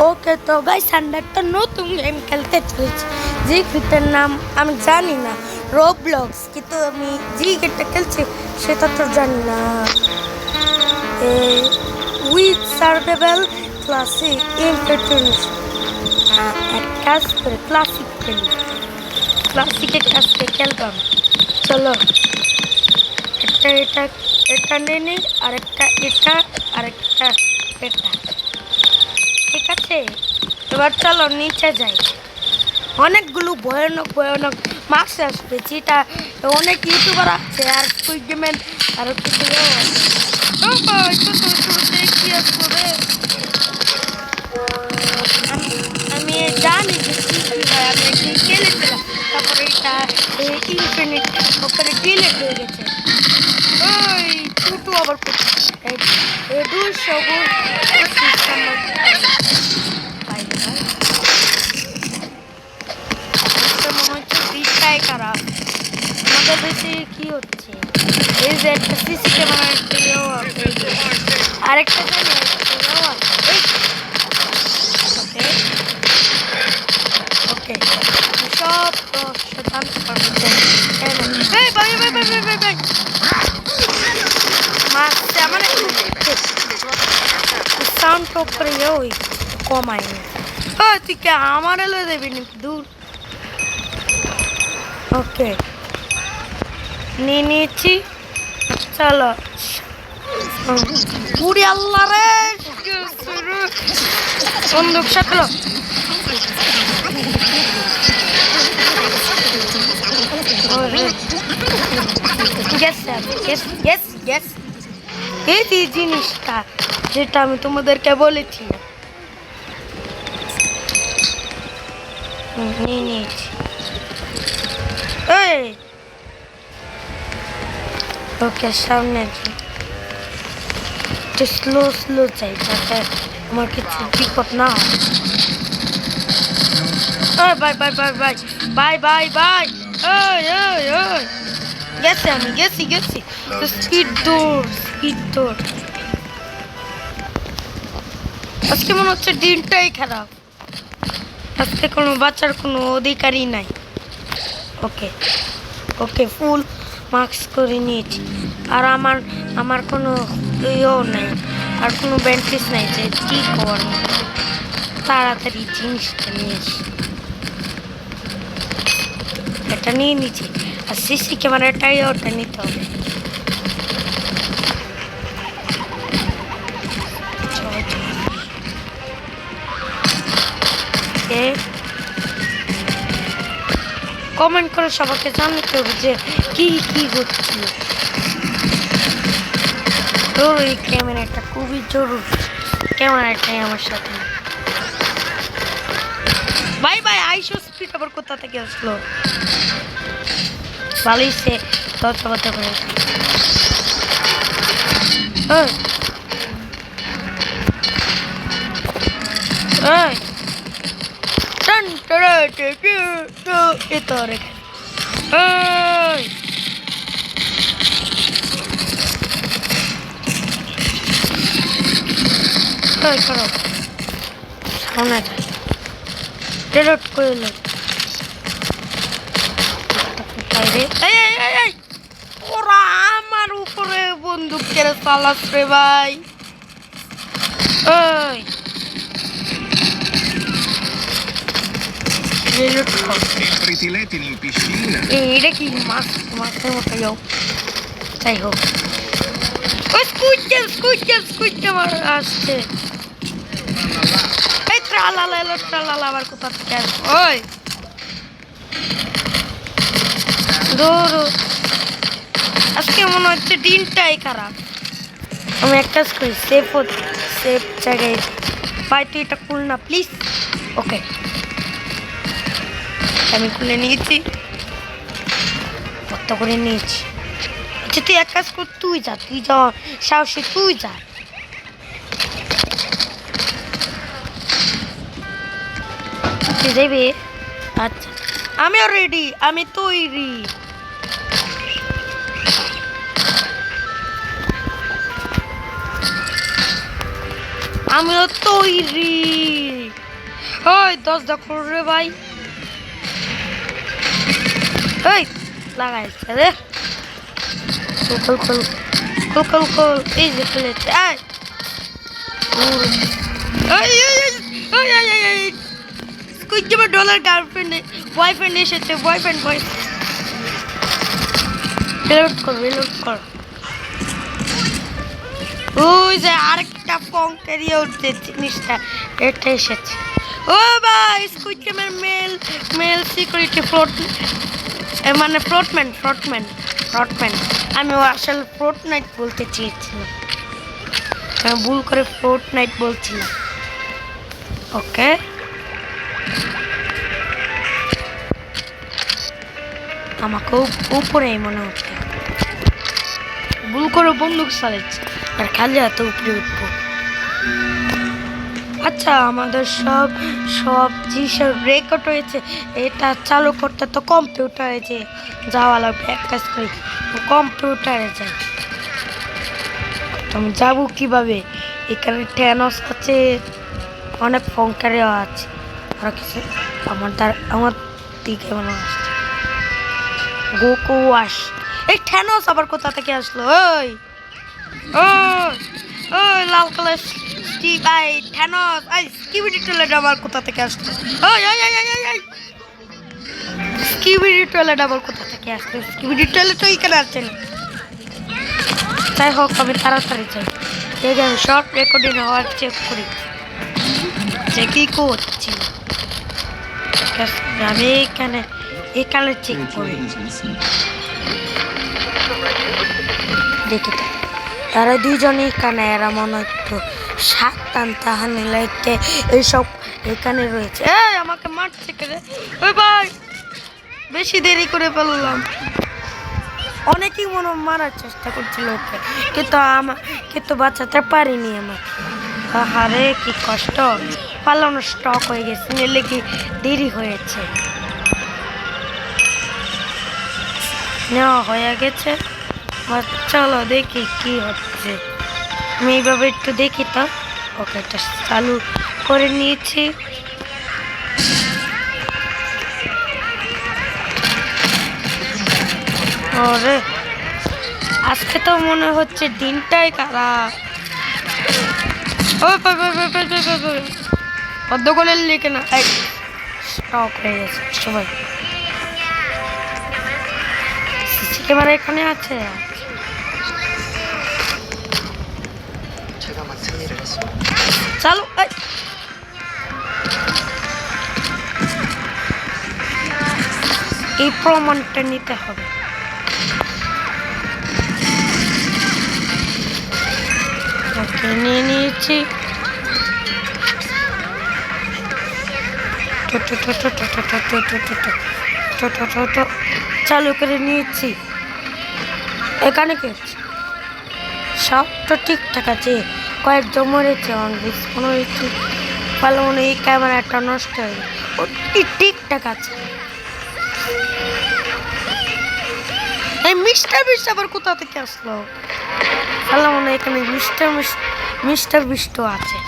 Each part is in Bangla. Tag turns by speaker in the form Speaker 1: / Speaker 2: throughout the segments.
Speaker 1: ওকে তো গাইস আমরা একটা নতুন গেম খেলতে চলেছি, যে গেমটার নাম আমি জানি না, রোবলক্স। কিন্তু আমি যে গেমটা খেলছি সেটা তো জানি না। With survival classic entertainment. এক কাজ করে ক্লাসিক খেলি, ক্লাসিকের কাছে খেলতাম। চলো এটা এটা এটা নিয়ে নিই, আরেকটা এটা, আরেকটা এটা। ঠিক আছে, এবার চলো নিচে যাই। অনেকগুলো ভয়ানক ভয়ানক মার্কস আসবে, যেটা অনেক ইউটিউবার আছে আর স্কুইড গেমের আরো কিছু কি আসবে। আমি জানি যে কি কি হয়, আমি একদিন খেলেছিলাম, তারপরে এটা ইনফিনিট ওপরে ডিলেট হয়ে গেছে। ওই টুটু আবার দুশো খারাপ। আমাদের বেশি কি হচ্ছে, এই যে একটা সিসি ক্যামেরা আরেকটা ওকে সব সাউন্ড করে ওই কমায়নি। তুই কে আমার এলো দেবি নাকি দূর। ওকে নিয়ে নিয়েছি, চলো। পুরি আল্লাহ রে বন্দুক সাথে এই জিনিসটা যেটা আমি তোমাদেরকে বলেছি নিয়ে নিয়েছি। ওকে সামনে স্লো স্লো চাই, যাতে আমার কিছু বিপদ না হয়। Bye bye bye bye bye bye bye. গেছি আমি, গেছি গেছি। স্পিড দৌড়, স্পিড দৌড়। আজকে মনে হচ্ছে দিনটাই খারাপ, আজকে কোনো বাচ্চার কোনো অধিকারই নাই। ওকে ওকে ফুল মার্কস করে নিয়েছি, আর আমার কোনো ইয়েও নেই, আর কোনো বেনিফিট নেই যে কী করার। তাড়াতাড়ি জিনিসটা নিয়েছি, এটা নিয়ে নিচ্ছি। আর সিসি ক্যামেরাটাই ওটা নিতে হবে। কমেন্ট করে সবাইকে জানাতে হবে যে কি কি হচ্ছিল। জরুরি ক্যামেরাটা, খুবই জরুরি ক্যামেরাটাই আমার সাথে। Bye bye. আইসো স্পিড আবার কোথা থেকে আসলো? ভালোই সে দরজা বন্ধ করে। এটা রেখে সামনে টেরট করলো। ওরা আমার উপরে বন্দুক কেড়ে চালাস রে ভাই। এটা কি মাছ, মাছের মতো যাও। যাই হোক, আসছে আবার কোথা থেকে আসবো? ওই আজকে মনে হচ্ছে দিনটাই খারাপ। আমি এক কাজ করি, সেফ জায়গায়। ভাই তুই এটা খুল না প্লিজ। ওকে আমি খুলে নিয়েছি, কত করে নিয়েছি। আচ্ছা তুই এক কাজ কর, তুই যা সাহসী, তুই যা। তুই যাবি? আচ্ছা আমিও রেডি, আমি তৈরি। আমিও তৈরি। ওই 10 দেখো রে ভাই, এই লাগাইছে রে, খোল খোল খোল খোল খোল, এই যে খুলেছে, স্কুইড গেমের ডলার গার্লফ্রেন্ড বয়ফ্রেন্ড এসেছে, বয়ফ্রেন্ড রিলোড কর। ওই যে আরেকটা পঙ্কেরিয়ে উঠছে জিনিসটা, এটা এসেছে। ও ভাই স্কুইড গেমের মেল সিকিউরিটি ফ্লোট, মানে ফ্রটম্যান আমি আসলে ফোর্টনাইট বলতে চেয়েছিলাম, আমি ভুল করে ফোর্টনাইট বলছিলাম। ওকে আমাকে উপরেই মনে হচ্ছে, ভুল করে বন্দুক চালাচ্ছি আর খালি হাতে উপরে উঠবো। আচ্ছা আমাদের সব যেসব রেকর্ড হয়েছে এটা চালু করতে তো কম্পিউটারে যে যাওয়া লাগবে, এক কাজ করি কম্পিউটারে যাই। আমি যাবো কিভাবে? এখানে ট্যানস আছে, অনেক ফঙ্কারেও আছে, আর কিছু আমার দিকে মনে আসছে গোকু আস। এই ট্যানস আবার কোথা থেকে আসলো? ওই ওই লাল কালার স্টিভ, আই ট্যানস, আই স্কিবিডি টয়লেট আবার কোথা থেকে আসলো? ওই স্কিবিডি টয়লেট আবার কোথা থেকে আসলো? স্কিবিডি টয়লেট তো এখানে আছে না। যাই হোক আমি তাড়াতাড়ি চাই, ঠিক আছে শর্ট রেকর্ডিং হওয়ার চেক করি যে কি করছি। আমি এখানে চেক করি, দেখি তারা দুইজনে এখানে, এরা মনে একটু সাবধান তাহানি লাইতে এইসব এখানে রয়েছে। এই আমাকে মারছে কে? ওই ভাই বেশি দেরি করে ফেললাম, অনেকেই মনে মারার চেষ্টা করছিল ওকে, কিন্তু বাঁচাতে পারিনি আমাকে। আরে কি কষ্ট, পালানো স্টক হয়ে গেছে, নিলে কি দেরি হয়েছে, নেওয়া হয়ে গেছে। চলো দেখি কি হচ্ছে, আমি এইভাবে একটু দেখি তো। ওকে এটা চালু করে নিয়েছি। ওরে আজকে তো মনে হচ্ছে দিনটাই খারাপ। পদ্ম করে লিখে না, স্টক হয়ে গেছে সবাই। সিসি ক্যামেরা এখানে আছে, চালু। এই প্রমাণটা নিতে হবে। ওকে নিয়ে নিয়েছি। চালু করে নিয়েছি। এখানে কি হচ্ছে? সব তো ঠিকঠাক আছে, কয়েকজন মরেছে, ডিসকাউন্ট হয়েছে, ভালো মনে এই ক্যামেরাটা নষ্ট হয়ে ঠিকঠাক আছে। এই মিস্টার বিস্ট আবার কোথা থেকে আসলো? ভালো মনে এখানে মিস্টার বিস্ট আছে।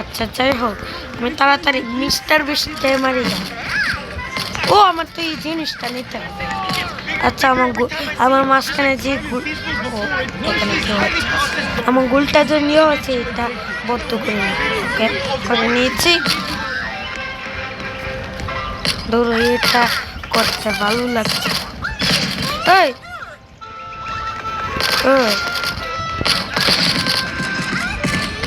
Speaker 1: আচ্ছা যাই হোক আমি তাড়াতাড়ি মিস্টার বিস্টে মারি যাই। ও আমার তো এই জিনিসটা নিতে হবে। আচ্ছা আমার মাঝখানে যে এখানে কি হচ্ছে, আমার গোলটা যে নিয়ে আছে এটা বদ্ধ করে ওকে করে নিয়েছি। ধরো এটা করতে ভালো লাগছে। এই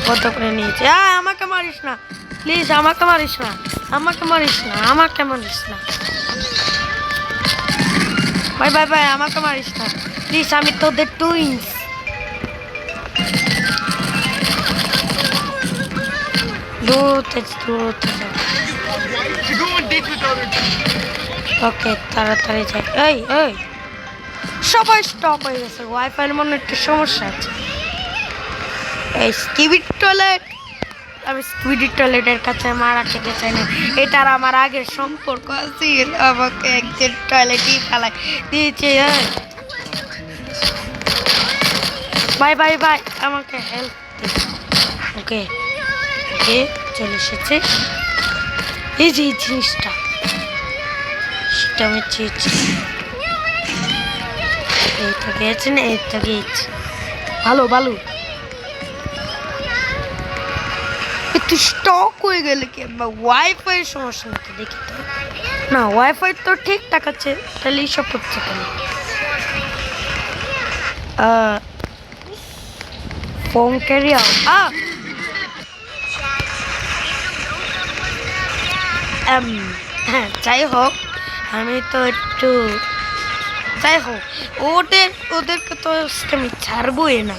Speaker 1: কত করে নিয়েছে? আমাকে মারিস না প্লিজ, আমাকে মারিস না, আমাকে মারিস না, আমাকে মারিস না ভাই, ভাই ভাই আমাকে মারিস না প্লিজ, আমি তোদের টুইন্স। ওকে তাড়াতাড়ি যাই। এই সবাই স্টপ হয়ে গেছে, ওয়াইফাই মনে একটু সমস্যা আছে। এই স্কিবিডি টয়লেট, আমি স্কিবিডি টয়লেটের কাছে মারা খেতে চাই না, এটার আমার আগের সম্পর্ক আছে, আমাকে একজন টয়লেটই ফেলায় দিয়েছে। বাই বাই বাই, আমাকে হেল্প। ওকে ওকে চলে এসেছে। এই যে এই জিনিসটা সেটা আমি চেয়েছি। এইটা গিয়েছে না, এইটা গিয়েছে। ভালো ভালো। একটু স্টক হয়ে গেলে কি বা ওয়াইফাই সমস্যা নাকি দেখি তো। না ওয়াইফাই তো ঠিকঠাক আছে, তাহলে এইসব করছে কেন? ফোন ক্যারি হ্যাঁ যাই হোক, আমি তো একটু যাই হোক ওদেরকে তো আমি ছাড়বই না।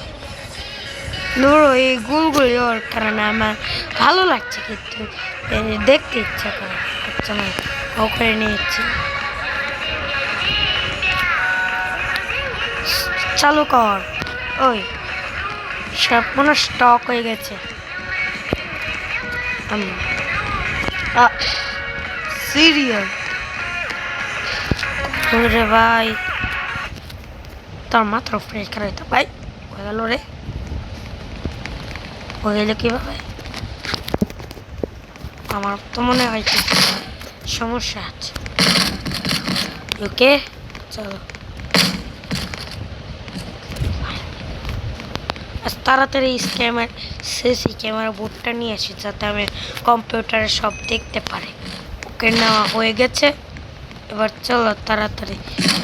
Speaker 1: ধরো এই গুলগুলি ওর কারণে আমার ভালো লাগছে, কিন্তু দেখতে ইচ্ছা করে আচ্ছা না ও করে নিয়েছি। চালু কর। ওই সব মনে স্টক হয়ে গেছে। সিরিয়াল রে ভাই, তোর মাত্র ফ্রেশ খারাপ ভাই হয়ে গেল রে। হয়ে গেলে কীভাবে? আমার তো মনে হয় সমস্যা আছে। ওকে চলো তাড়াতাড়ি সিসি ক্যামেরা বোর্ডটা নিয়ে আসি, যাতে আমি কম্পিউটারে সব দেখতে পারি। ওকে নেওয়া হয়ে গেছে, এবার চলো তাড়াতাড়ি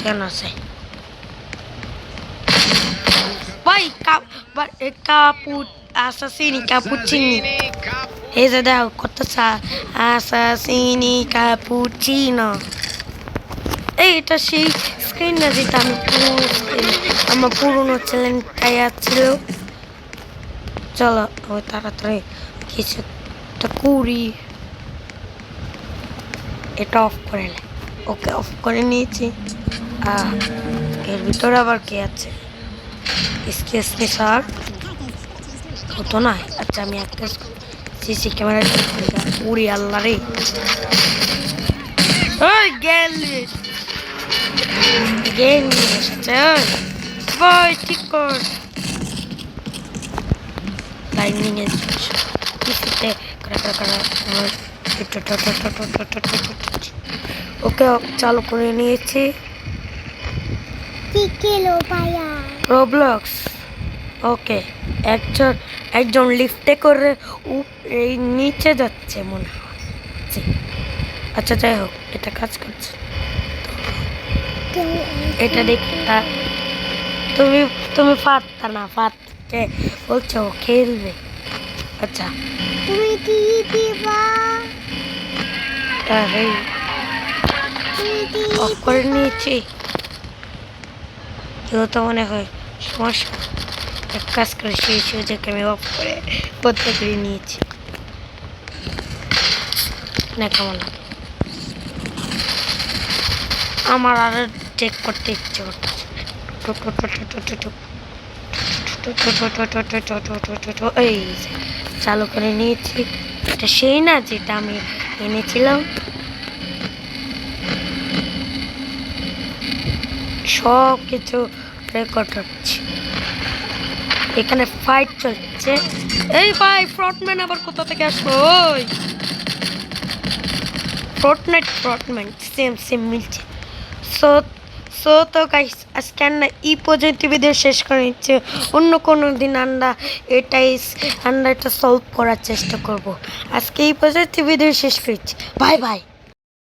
Speaker 1: কেন আছে ভাই কাপুচিনি। এই যে দেখো কত আসাসিনি কাপুচিনো। এটা সেই স্ক্রিন না যেটা আমি আমার পুরোনো চ্যানেলটাই ছিল। চলো ওই তাড়াতাড়ি কিছু একটা করি। এটা অফ করে নে। ওকে অফ করে নিয়েছি। এর ভিতরে আবার কে আছে? Excuse me sir. হতো না। আচ্ছা আমি একটা সিসি ক্যামেরা উড়ি আল্লাহ রে। ওই গেলি গেম নিয়ে এসেছে ভাই, ঠিক কর। লাইনিং এর কিছুতে ওকে চালু করে নিয়েছি। রোবলক্স ওকে। একজন লিফটে করে এই নিচে যাচ্ছে মনে হয়। আচ্ছা যাই হোক, এটা কাজ করছে। এটা দেখি তুমি পারতা না, পারতে বলছো খেলবে। আচ্ছা
Speaker 2: তুমি কি দিবা?
Speaker 1: আরে অফ করে নিয়েছি। কেউ তো মনে হয় সমস্যা। এক কাজ করে সেই সুযোগে আমি অফ করে বন্ধ করে নিয়েছি। না কেমন লাগে আমার আরো চেক করতে ইচ্ছে করতেছে। এই চালু করে নিয়েছি। এটা সেই না যেটা আমি এনেছিলাম। সব কিছু রেকর্ড হচ্ছে। এখানে ফাইট চলছে। এই ভাই ফ্রন্টম্যান আবার কোথা থেকে আসলো? ওই ফ্রন্টম্যান সেম মিলছে। সো তো গাইস আজকে আমরা এই পর্যন্ত ভিডিও শেষ করে নিচ্ছি। অন্য কোনো দিন আমরা এটা সলভ করার চেষ্টা করব। আজকে এই পর্যন্ত ভিডিও শেষ করছি। Bye bye.